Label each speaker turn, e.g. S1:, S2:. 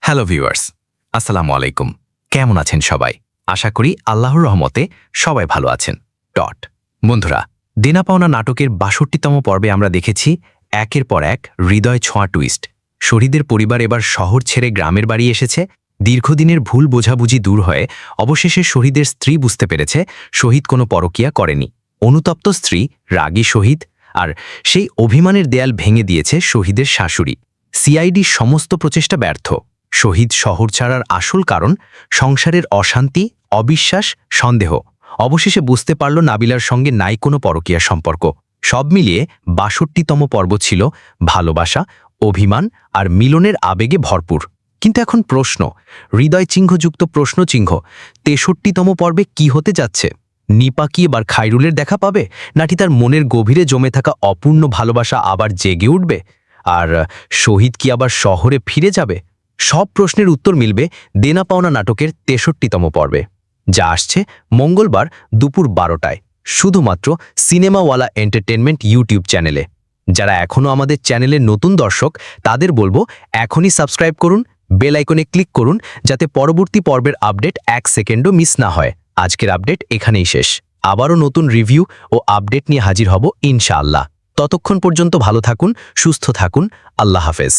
S1: Hello viewers, আসসালামু আলাইকুম। কেমন আছেন সবাই? আশা করি আল্লাহর রহমতে সবাই ভালো আছেন। বন্ধুরা, দেনা পাওনা নাটকের ৬২তম পর্বে আমরা দেখেছি একের পর এক হৃদয় ছোঁয়া টুইস্ট। শহীদের পরিবার এবার শহর ছেড়ে গ্রামের বাড়ি এসেছে। দীর্ঘদিনের ভুল বোঝাবুঝি দূর হয়ে অবশেষে শহীদের স্ত্রী বুঝতে পেরেছে শহীদ কোনো পরকীয়া করেনি। অনুতপ্ত স্ত্রী, রাগী শহীদ, আর সেই অভিমানের দেয়াল ভেঙে দিয়েছে শহীদের শাশুড়ি। সিআইডির সমস্ত প্রচেষ্টা ব্যর্থ। শহীদ শহর ছাড়ার আসল কারণ সংসারের অশান্তি, অবিশ্বাস, সন্দেহ। অবশেষে বুঝতে পারল নাবিলার সঙ্গে নাই কোনো পরকীয়া সম্পর্ক। সব মিলিয়ে ৬২তম পর্ব ছিল ভালোবাসা, অভিমান আর মিলনের আবেগে ভরপুর। কিন্তু এখন প্রশ্ন, হৃদয় চিহ্নযুক্ত প্রশ্নচিহ্ন, ৬৩তম পর্বে কি হতে যাচ্ছে? নিপা কি এবার খাইরুলের দেখা পাবে, নাকি তার মনের গভীরে জমে থাকা অপূর্ণ ভালোবাসা আবার জেগে উঠবে? আর শহীদ কি আবার শহরে ফিরে যাবে? সব প্রশ্নের উত্তর মিলবে দেনা পাওনা নাটকের ৬৩তম পর্বে, যা আসছে মঙ্গলবার দুপুর ১২টায় শুধুমাত্র সিনেমাওয়ালা এন্টারটেনমেন্ট ইউটিউব চ্যানেলে। যারা এখনও আমাদের চ্যানেলের নতুন দর্শক, তাদের বলবো এখনই সাবস্ক্রাইব করুন, বেল আইকনে ক্লিক করুন, যাতে পরবর্তী পর্বের আপডেট ১ সেকেন্ডও মিস না হয়। আজকের আপডেট এখানেই শেষ। আবারও নতুন রিভিউ ও আপডেট নিয়ে হাজির হব ইনশাআল্লাহ। ততক্ষণ পর্যন্ত ভালো থাকুন, সুস্থ থাকুন। আল্লাহ হাফেজ।